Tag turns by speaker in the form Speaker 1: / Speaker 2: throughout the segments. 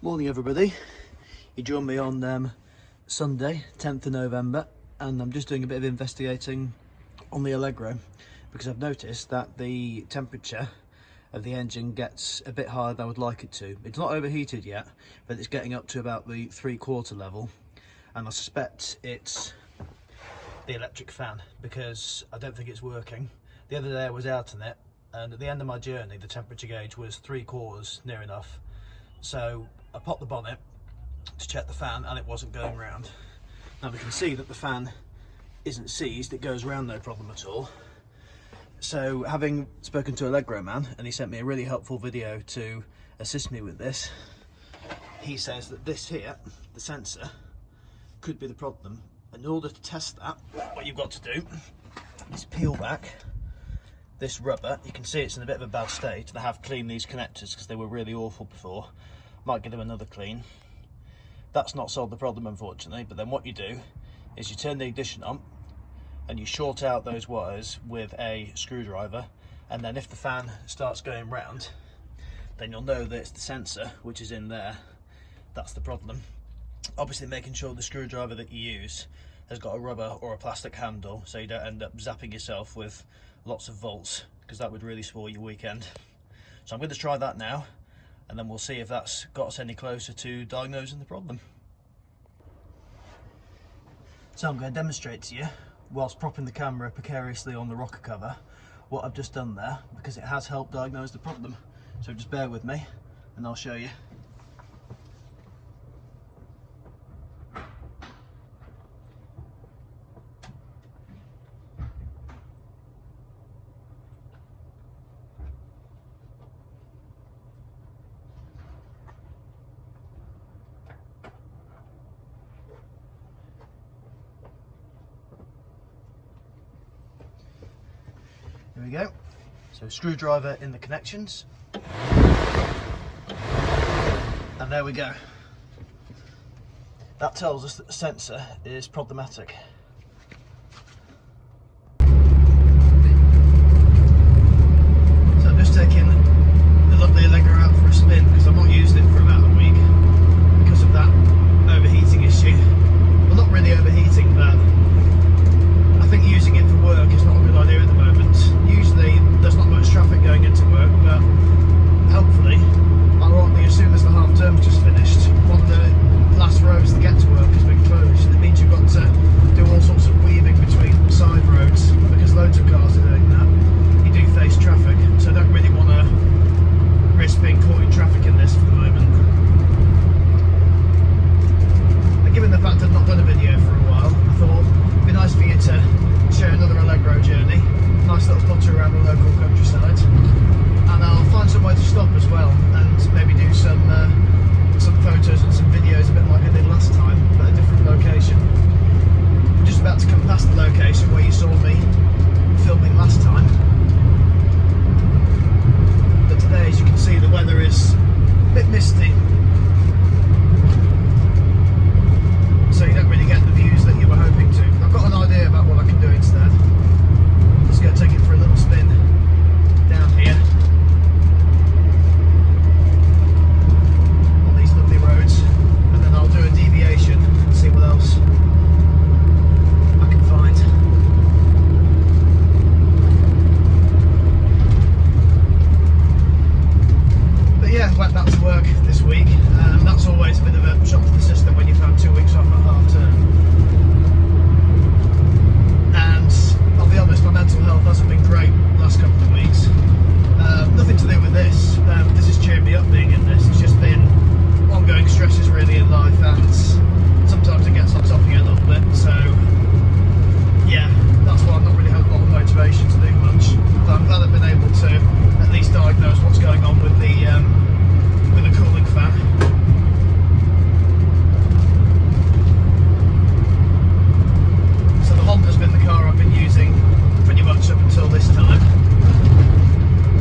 Speaker 1: Morning everybody, you join me on Sunday 10th of November and I'm just doing a bit of investigating on the Allegro because I've noticed that the temperature of the engine gets a bit higher than I would like it to. It's not overheated yet, but it's getting up to about the 3/4 level, and I suspect it's the electric fan because I don't think it's working. The other day I was out on it and at the end of my journey the temperature gauge was 3/4 near enough. So I popped the bonnet to check the fan and it wasn't going round. Now we can see that the fan isn't seized, it goes round no problem at all. So having spoken to Allegro man, and he sent me a really helpful video to assist me with this, he says that this here, the sensor, could be the problem. In order to test that, what you've got to do is peel back this rubber. You can see it's in a bit of a bad state, and I have cleaned these connectors because they were really awful before. Might give them another clean. That's not solved the problem unfortunately, but then what you do is you turn the ignition on and you short out those wires with a screwdriver, and then if the fan starts going round then you'll know that it's the sensor which is in there. That's the problem. Obviously making sure the screwdriver that you use has got a rubber or a plastic handle so you don't end up zapping yourself with lots of volts, because that would really spoil your weekend. So I'm going to try that now and then we'll see if that's got us any closer to diagnosing the problem. So I'm going to demonstrate to you, whilst propping the camera precariously on the rocker cover, what I've just done there, because it has helped diagnose the problem. So just bear with me and I'll show you. There we go. So screwdriver in the connections. And there we go. That tells us that the sensor is problematic. So I'm just taking the lovely Allegro out for a spin because I've not used it for about a week because of that overheating issue. Well, not really overheating, but I think using it for work is not a good idea at the moment. Usually there's not much traffic going into work, but hopefully, ironically, as soon as the half term's just finished, one of the last roads to get to work has been closed. It means you've got to do all sorts of weaving between side roads because loads of cars are doing that. You do face traffic, so I don't really want to risk being caught in traffic in this for the moment. And given the fact I've not done a video for a while, I thought it'd be nice for you to share another Allegro journey. Nice little potter around the local countryside, and I'll find somewhere to stop as well and maybe do some photos and some videos a bit like I did last time, but a different location. I'm just about to come past the location where you saw me filming last time, but today, as you can see, the weather is a bit misty, so you don't really get the views that you were hoping to. I've got an idea about what I can do instead. Just going to take it for a little spin down here on these lovely roads, and then I'll do a deviation and see what else I can find. But yeah, went back to work this week. That's always a bit of a shock to the system when you've had 2 weeks off at half term. And I'll be honest, my mental health hasn't been great the last couple of weeks. Nothing to do with this. This has cheered me up being in this. It's just been ongoing stresses really in life, and sometimes it gets on top of you a little bit. So yeah, that's why I've not really had a lot of motivation to do much. But I'm glad I've been able to at least diagnose what's going on with the cooling fan. So the Honda's been the car I've been using pretty much up until this time.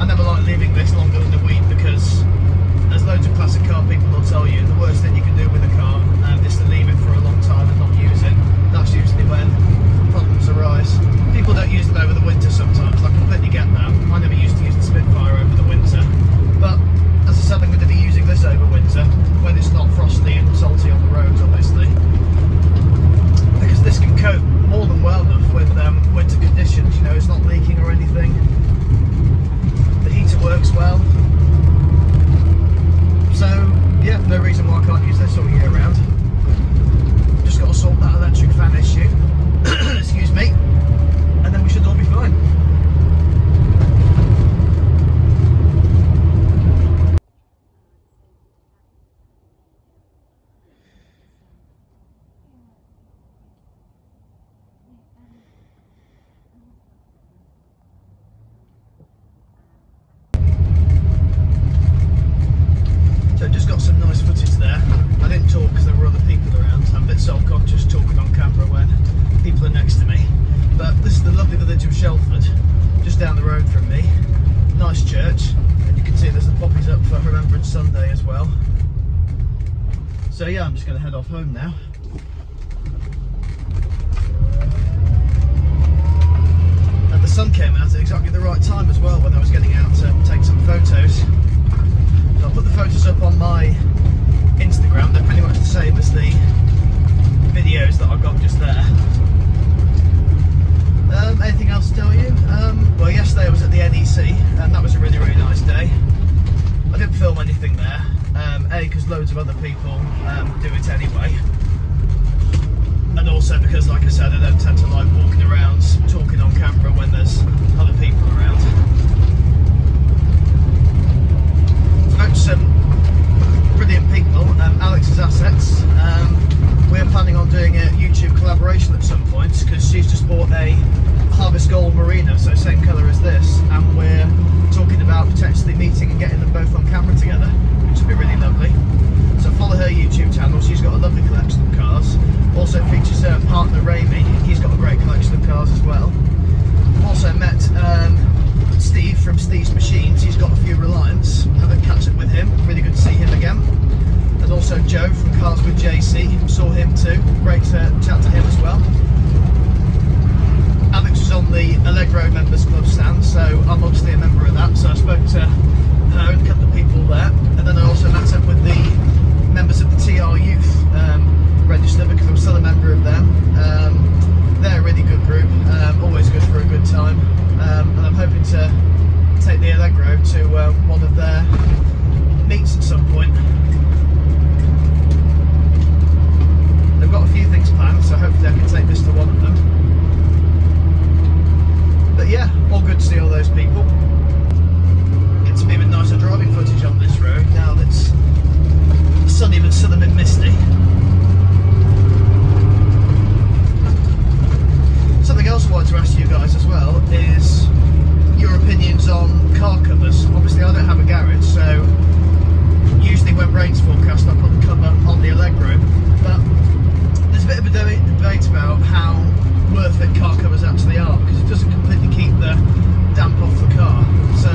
Speaker 1: I never like leaving this longer than a week because well. So yeah, I'm just going to head off home now. And the sun came out at exactly the right time as well when I was getting out to take some photos. So I'll put the photos up on my Instagram. They're pretty much the same as the videos that I've got just there. Anything else to tell you? Well, yesterday I was at the NEC and that was a really nice day. I didn't film anything there, A, because loads of other people do it anyway, and also because, like I said, I don't tend to like walking around talking on camera when there's other people around. Spoke to some brilliant people, Alex's Assets. We're planning on doing a YouTube collaboration at some point because she's just bought a Harvest Gold Merino, so same colour as this, and we're talking about potentially meeting and getting them both on camera together, which would be really lovely. So follow her YouTube channel, she's got a lovely collection of cars. Also features her partner Ramy, he's got a great collection of cars as well. Also met Steve from Steve's Machines, he's got a few Reliants, had a catch up with him, really good to see him again. And also Joe from Cars with JC, saw him too, great to chat to him as well. Alex was on the Allegro Members Club stand, so I'm obviously a member of that, so I spoke to her and a couple of people there. And then I also met up with the members of the TR Youth register because I'm still a member of them. They're a really good group, always good for a good time. And I'm hoping to take the Allegro to one of their meets at some point. They've got a few things planned, so hopefully I can take this to one of them. But yeah, all good to see all those people. Get some even nicer driving footage on this road now that it's sunny but still a bit misty. Something else I wanted to ask you guys as well is your opinions on car covers. Obviously I don't have a garage, so usually when rain's forecast I put the cover on the Allegro, but there's a bit of a debate about how worth it car covers actually are, because it doesn't completely keep the damp off the car. So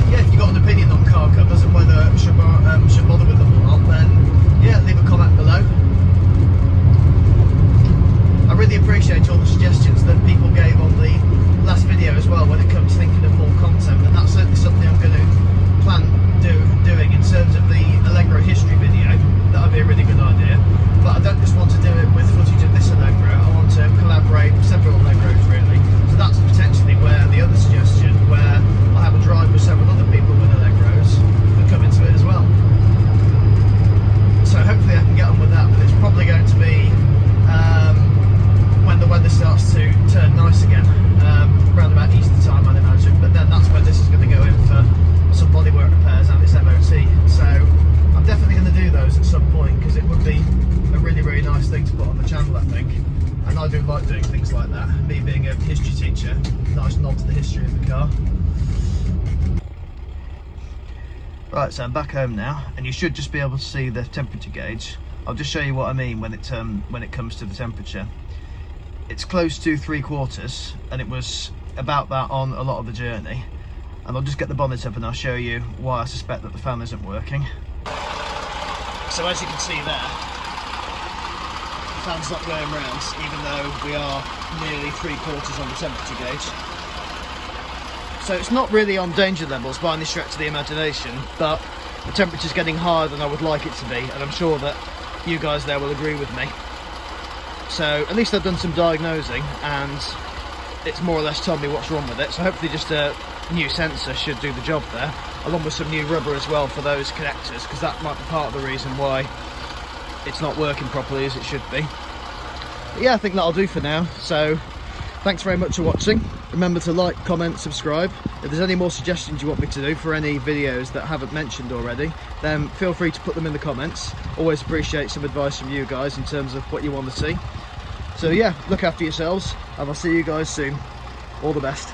Speaker 1: yeah, if you've got an opinion on car covers and whether I should bother with them or not, then yeah, leave a comment below. I really appreciate all the suggestions that people gave on the last video as well when it comes to thinking of more content, and that's certainly something I'm going to plan doing in terms of the Allegro history video. That would be a really good idea, but I don't just want to do it with footage of this Allegro, I want to collaborate with several Allegros really. So that's potentially where the other suggestion, where I have a drive with several other people with Allegros, could come into it as well. So hopefully I can get on with that, but it's probably going to be when the weather starts to turn nice again, around about Easter time I'd imagine, but then that's when this is going to go in for some bodywork repairs and its MOT. So I'm definitely going to do those at some point because it would be a really nice thing to put on the channel, I think. And I do like doing things like that. Me being a history teacher, nice nod to the history of the car. Right, so I'm back home now, and you should just be able to see the temperature gauge. I'll just show you what I mean when it comes to the temperature. It's close to 3/4, and it was about that on a lot of the journey. And I'll just get the bonnet up and I'll show you why I suspect that the fan isn't working. So as you can see there, the fan's not going round, even though we are nearly 3/4 on the temperature gauge. So it's not really on danger levels by any stretch of the imagination, but the temperature's getting higher than I would like it to be, and I'm sure that you guys there will agree with me. So at least I've done some diagnosing and it's more or less told me what's wrong with it, so hopefully just a new sensor should do the job there, along with some new rubber as well for those connectors, because that might be part of the reason why it's not working properly as it should be. But yeah, I think that'll do for now, so thanks very much for watching. Remember to like, comment, subscribe. If there's any more suggestions you want me to do for any videos that I haven't mentioned already, then feel free to put them in the comments. Always appreciate some advice from you guys in terms of what you want to see. So yeah, look after yourselves, and I'll see you guys soon. All the best.